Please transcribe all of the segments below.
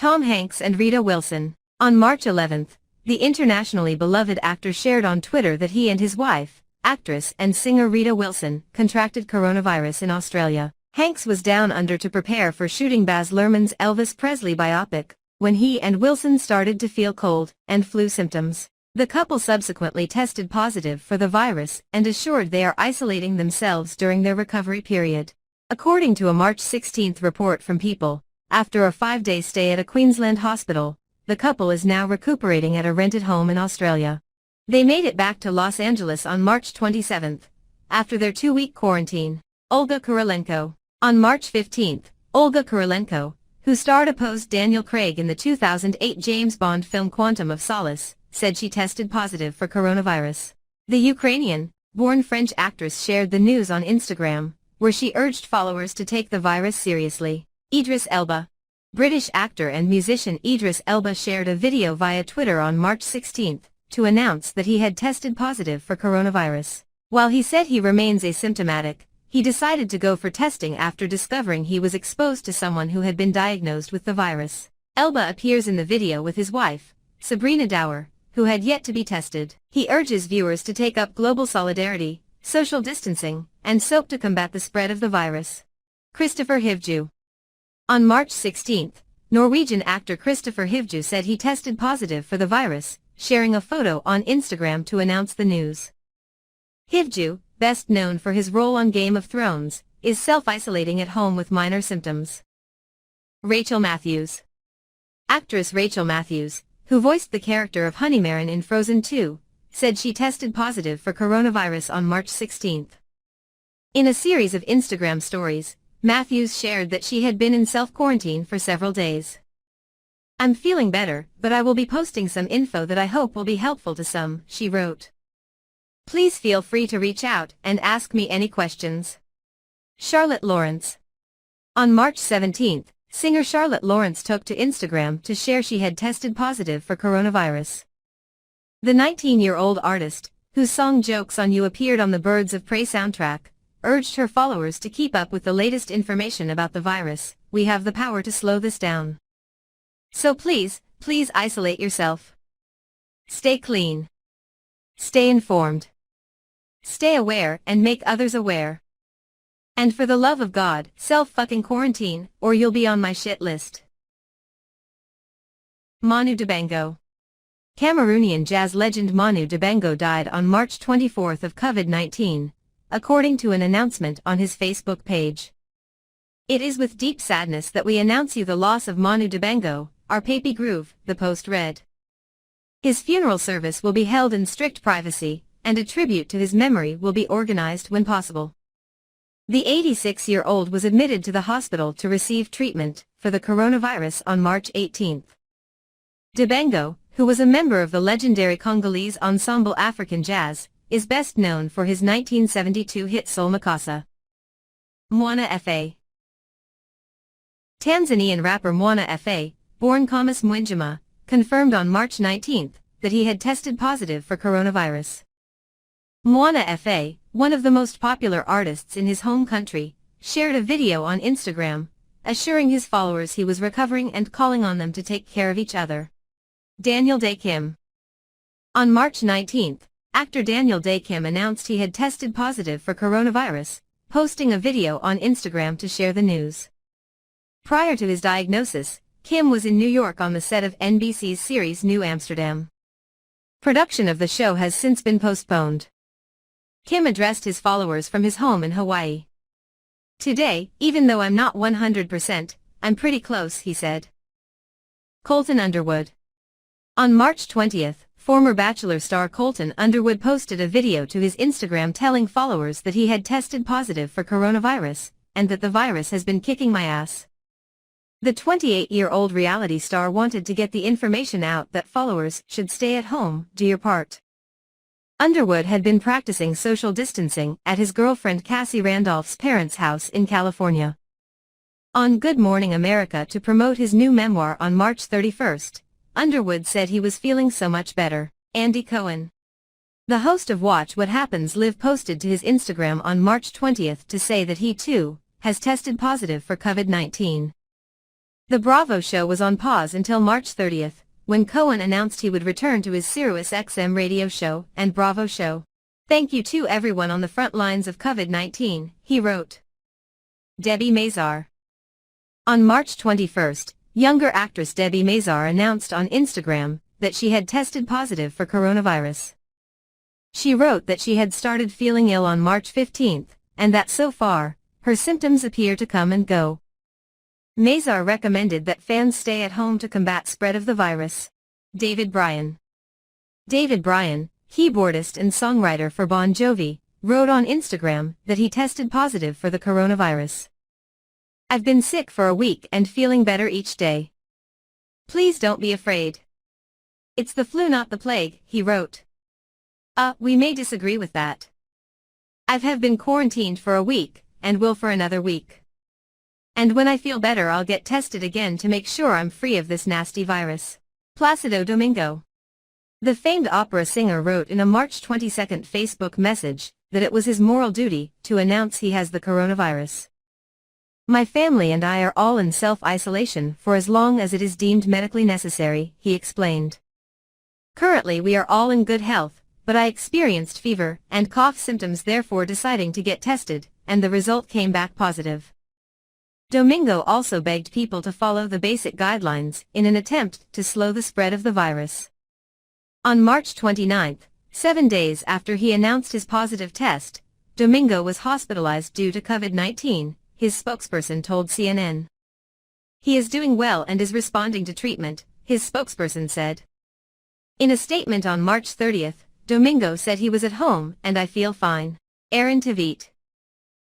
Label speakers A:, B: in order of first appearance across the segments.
A: Tom Hanks and Rita Wilson. On March 11, the internationally beloved actor shared on Twitter that he and his wife, actress and singer Rita Wilson, contracted coronavirus in Australia. Hanks was down under to prepare for shooting Baz Luhrmann's Elvis Presley biopic, when he and Wilson started to feel cold and flu symptoms. The couple subsequently tested positive for the virus and assured they are isolating themselves during their recovery period. According to a March 16 report from People, after a 5-day stay at a Queensland hospital, the couple is now recuperating at a rented home in Australia. They made it back to Los Angeles on March 27, after their 2-week quarantine. Olga Kurylenko. On March 15, Olga Kurylenko, who starred opposed Daniel Craig in the 2008 James Bond film Quantum of Solace, said she tested positive for coronavirus. The Ukrainian-born French actress shared the news on Instagram, where she urged followers to take the virus seriously. Idris Elba. British actor and musician Idris Elba shared a video via Twitter on March 16 to announce that he had tested positive for coronavirus. While he said he remains asymptomatic, he decided to go for testing after discovering he was exposed to someone who had been diagnosed with the virus. Elba appears in the video with his wife, Sabrina Dower, who had yet to be tested. He urges viewers to take up global solidarity, social distancing, and soap to combat the spread of the virus. Kristoffer Hivju. On March 16, Norwegian actor Kristoffer Hivju said he tested positive for the virus, sharing a photo on Instagram to announce the news. Hivju, best known for his role on Game of Thrones, is self-isolating at home with minor symptoms. Rachel Matthews. Actress Rachel Matthews, who voiced the character of Honeymaren in Frozen 2, said she tested positive for coronavirus on March 16. In a series of Instagram stories, Matthews shared that she had been in self-quarantine for several days. "I'm feeling better, but I will be posting some info that I hope will be helpful to some," she wrote. "Please feel free to reach out and ask me any questions." Charlotte Lawrence. On March 17, singer Charlotte Lawrence took to Instagram to share she had tested positive for coronavirus. The 19-year-old artist, whose song Jokes on You appeared on the Birds of Prey soundtrack, urged her followers to keep up with the latest information about the virus. "We have the power to slow this down. So please isolate yourself. Stay clean. Stay informed. Stay aware and make others aware. And for the love of God, self-fucking-quarantine, or you'll be on my shit list." Manu Dibango. Cameroonian jazz legend Manu Dibango died on March 24 of COVID-19, according to an announcement on his Facebook page. "It is with deep sadness that we announce you the loss of Manu Dibango, our Papy Groove," the post read. His funeral service will be held in strict privacy, and a tribute to his memory will be organized when possible. The 86-year-old was admitted to the hospital to receive treatment for the coronavirus on March 18. Dibango, who was a member of the legendary Congolese ensemble African Jazz, is best known for his 1972 hit Soul Makasa. Mwana Fa. Tanzanian rapper Mwana Fa, born Kamas Mwinjuma, confirmed on March 19 that he had tested positive for coronavirus. Mwana Fa, one of the most popular artists in his home country, shared a video on Instagram, assuring his followers he was recovering and calling on them to take care of each other. Daniel Dae Kim. On March 19, actor Daniel Dae Kim announced he had tested positive for coronavirus, posting a video on Instagram to share the news. Prior to his diagnosis, Kim was in New York on the set of NBC's series New Amsterdam. Production of the show has since been postponed. Kim addressed his followers from his home in Hawaii. "Today, even though I'm not 100%, I'm pretty close," he said. Colton Underwood. On March 20, former Bachelor star Colton Underwood posted a video to his Instagram telling followers that he had tested positive for coronavirus, and that the virus has been kicking my ass. The 28-year-old reality star wanted to get the information out that followers should stay at home, do your part. Underwood had been practicing social distancing at his girlfriend Cassie Randolph's parents' house in California. On Good Morning America to promote his new memoir on March 31, Underwood said he was feeling so much better. Andy Cohen. The host of Watch What Happens Live posted to his Instagram on March 20 to say that he too has tested positive for COVID-19. The Bravo show was on pause until March 30th, when Cohen announced he would return to his SiriusXM radio show and Bravo show. "Thank you to everyone on the front lines of COVID-19, he wrote. Debbie Mazar. On March 21st, younger actress Debbie Mazar announced on Instagram that she had tested positive for coronavirus. She wrote that she had started feeling ill on March 15th, and that so far, her symptoms appear to come and go. Mazar recommended that fans stay at home to combat spread of the virus. David Bryan. David Bryan, keyboardist and songwriter for Bon Jovi, wrote on Instagram that he tested positive for the coronavirus. "I've been sick for a week and feeling better each day. Please don't be afraid. It's the flu, not the plague," he wrote. We may disagree with that. I have been quarantined for a week, and will for another week. And when I feel better I'll get tested again to make sure I'm free of this nasty virus. Placido Domingo. The famed opera singer wrote in a March 22 Facebook message that it was his moral duty to announce he has the coronavirus. "My family and I are all in self-isolation for as long as it is deemed medically necessary," he explained. "Currently we are all in good health, but I experienced fever and cough symptoms, therefore deciding to get tested, and the result came back positive." Domingo also begged people to follow the basic guidelines in an attempt to slow the spread of the virus. On March 29, 7 days after he announced his positive test, Domingo was hospitalized due to COVID-19, his spokesperson told CNN. "He is doing well and is responding to treatment," his spokesperson said. In a statement on March 30th, Domingo said he was at home and "I feel fine." Aaron Tveit.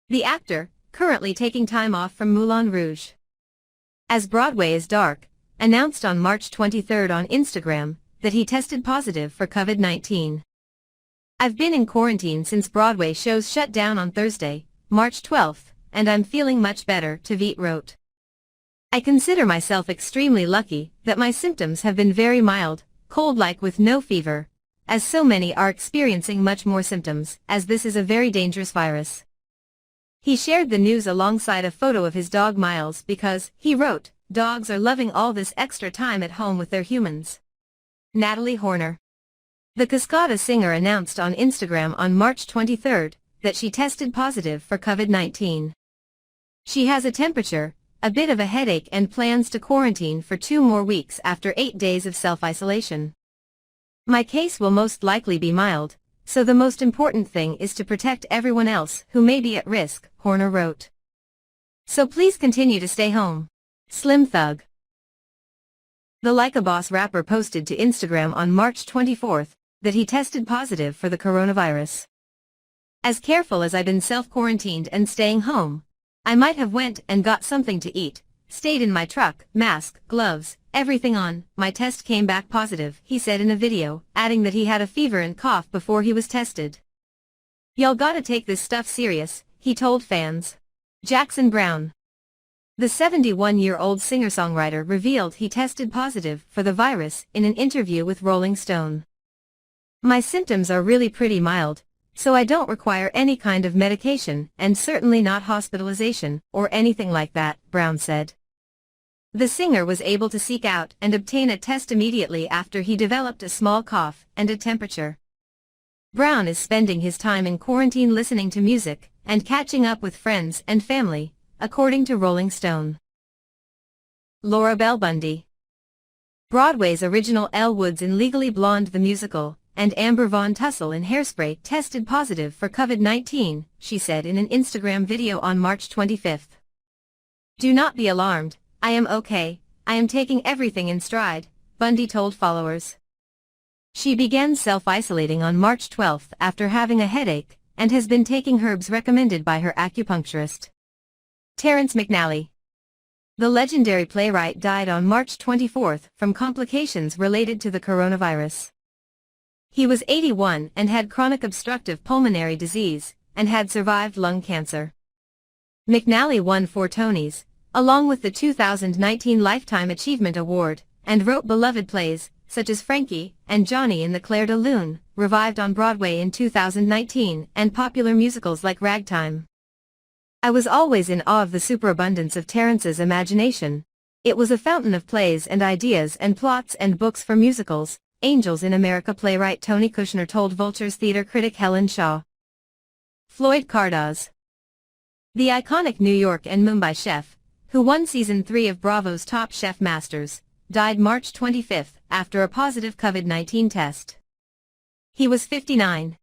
A: The actor, currently taking time off from Moulin Rouge. As Broadway is Dark, announced on March 23 on Instagram that he tested positive for COVID-19. "I've been in quarantine since Broadway shows shut down on Thursday, March 12, and I'm feeling much better," Tveit wrote. "I consider myself extremely lucky that my symptoms have been very mild, cold-like with no fever, as so many are experiencing much more symptoms, as this is a very dangerous virus." He shared the news alongside a photo of his dog Miles because, he wrote, "Dogs are loving all this extra time at home with their humans." Natalie Horner. The Cascada singer announced on Instagram on March 23 that she tested positive for COVID-19. She has a temperature, a bit of a headache and plans to quarantine for 2 more weeks after 8 days of self-isolation. "My case will most likely be mild, so the most important thing is to protect everyone else who may be at risk," Horner wrote. "So please continue to stay home." Slim Thug. The Like a Boss rapper posted to Instagram on March 24 that he tested positive for the coronavirus. "As careful as I've been self-quarantined and staying home, I might have went and got something to eat, stayed in my truck, mask, gloves, everything on, my test came back positive," he said in a video, adding that he had a fever and cough before he was tested. "Y'all gotta take this stuff serious," he told fans. Jackson Browne. The 71-year-old singer-songwriter revealed he tested positive for the virus in an interview with Rolling Stone. "My symptoms are really pretty mild, so I don't require any kind of medication and certainly not hospitalization or anything like that," Browne said. The singer was able to seek out and obtain a test immediately after he developed a small cough and a temperature. Browne is spending his time in quarantine listening to music and catching up with friends and family, according to Rolling Stone. Laura Bell Bundy. Broadway's original Elle Woods in Legally Blonde the musical, and Amber Von Tussle in Hairspray tested positive for COVID-19, she said in an Instagram video on March 25. "Do not be alarmed, I am okay, I am taking everything in stride," Bundy told followers. She began self-isolating on March 12 after having a headache, and has been taking herbs recommended by her acupuncturist. Terrence McNally. The legendary playwright died on March 24 from complications related to the coronavirus. He was 81 and had chronic obstructive pulmonary disease, and had survived lung cancer. McNally won 4 Tonys, along with the 2019 Lifetime Achievement Award, and wrote beloved plays, such as Frankie and Johnny in the Clair de Lune, revived on Broadway in 2019, and popular musicals like Ragtime. "I was always in awe of the superabundance of Terrence's imagination. It was a fountain of plays and ideas and plots and books for musicals. Angels in America playwright Tony Kushner told Vulture's theater critic Helen Shaw. Floyd Cardoz. The iconic New York and Mumbai chef, who won Season 3 of Bravo's Top Chef Masters, died March 25 after a positive COVID-19 test. He was 59.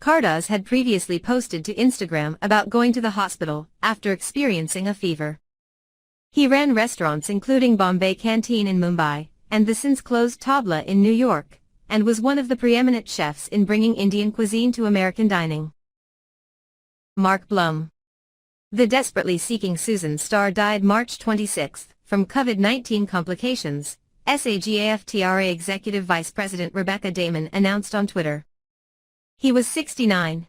A: Cardoz had previously posted to Instagram about going to the hospital after experiencing a fever. He ran restaurants including Bombay Canteen in Mumbai, and the since-closed Tabla in New York, and was one of the preeminent chefs in bringing Indian cuisine to American dining. Mark Blum. The Desperately Seeking Susan star died March 26 from COVID-19 complications, SAGAFTRA Executive Vice President Rebecca Damon announced on Twitter. He was 69.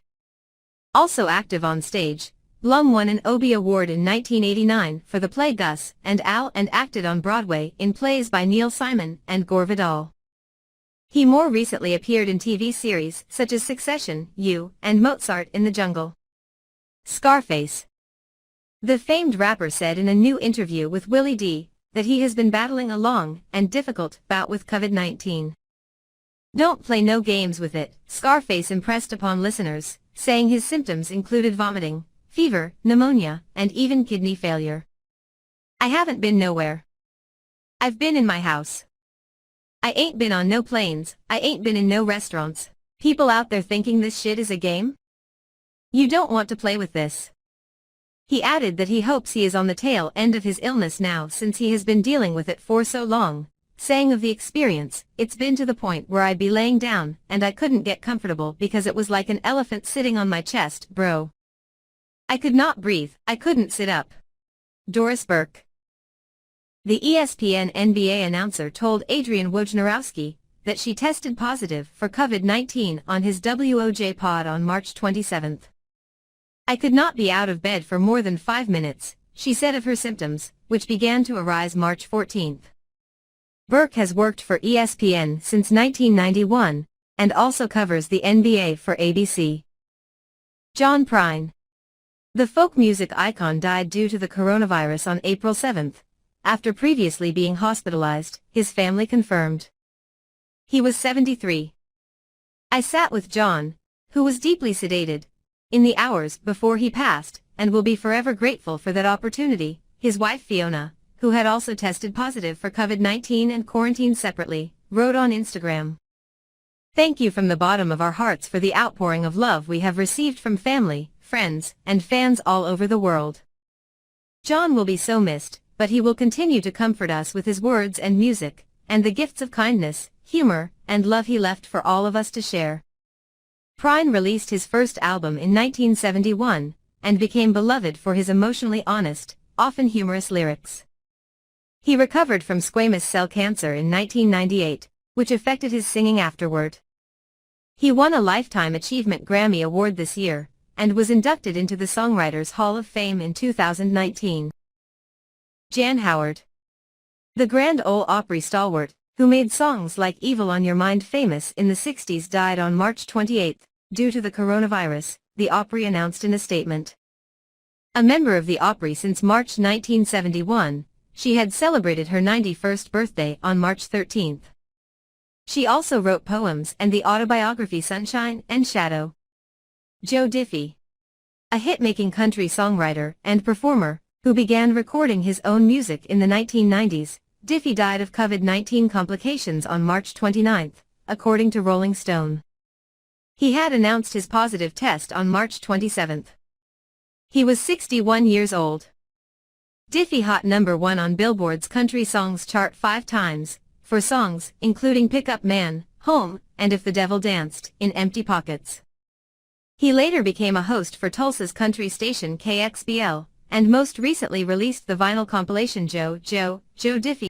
A: Also active on stage, Blum won an Obie Award in 1989 for the play Gus and Al and acted on Broadway in plays by Neil Simon and Gore Vidal. He more recently appeared in TV series such as Succession, You, and Mozart in the Jungle. Scarface. The famed rapper said in a new interview with Willie D that he has been battling a long and difficult bout with COVID-19. Don't play no games with it, Scarface impressed upon listeners, saying his symptoms included vomiting, fever, pneumonia, and even kidney failure. I haven't been nowhere. I've been in my house. I ain't been on no planes, I ain't been in no restaurants. People out there thinking this shit is a game? You don't want to play with this. He added that he hopes he is on the tail end of his illness now since he has been dealing with it for so long, saying of the experience, "It's been to the point where I'd be laying down and I couldn't get comfortable because it was like an elephant sitting on my chest, bro. I could not breathe, I couldn't sit up." Doris Burke. The ESPN NBA announcer told Adrian Wojnarowski that she tested positive for COVID-19 on his WOJ pod on March 27. "I could not be out of bed for more than 5 minutes," she said of her symptoms, which began to arise March 14. Burke has worked for ESPN since 1991, and also covers the NBA for ABC. John Prine. The folk music icon died due to the coronavirus on April 7, after previously being hospitalized, his family confirmed. He was 73. "I sat with John, who was deeply sedated, in the hours before he passed, and will be forever grateful for that opportunity," his wife Fiona, who had also tested positive for COVID-19 and quarantined separately, wrote on Instagram. "Thank you from the bottom of our hearts for the outpouring of love we have received from family, friends, and fans all over the world. John will be so missed, but he will continue to comfort us with his words and music, and the gifts of kindness, humor, and love he left for all of us to share." Prine released his first album in 1971, and became beloved for his emotionally honest, often humorous lyrics. He recovered from squamous cell cancer in 1998, which affected his singing afterward. He won a Lifetime Achievement Grammy Award this year, and was inducted into the Songwriters Hall of Fame in 2019. Jan Howard. The Grand Ole Opry stalwart, who made songs like Evil on Your Mind famous in the 60s, died on March 28, due to the coronavirus, the Opry announced in a statement. A member of the Opry since March 1971, she had celebrated her 91st birthday on March 13. She also wrote poems and the autobiography Sunshine and Shadow. Joe Diffie. A hit-making country songwriter and performer, who began recording his own music in the 1990s, Diffie died of COVID-19 complications on March 29, according to Rolling Stone. He had announced his positive test on March 27. He was 61 years old. Diffie hot #1 on Billboard's Country Songs chart 5 times, for songs including Pick Up Man, Home, and If the Devil Danced, in Empty Pockets. He later became a host for Tulsa's country station KXBL, and most recently released the vinyl compilation Joe Diffie.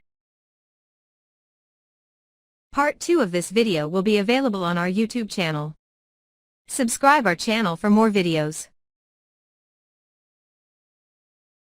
A: Part 2 of this video will be available on our YouTube channel. Subscribe our channel for more videos.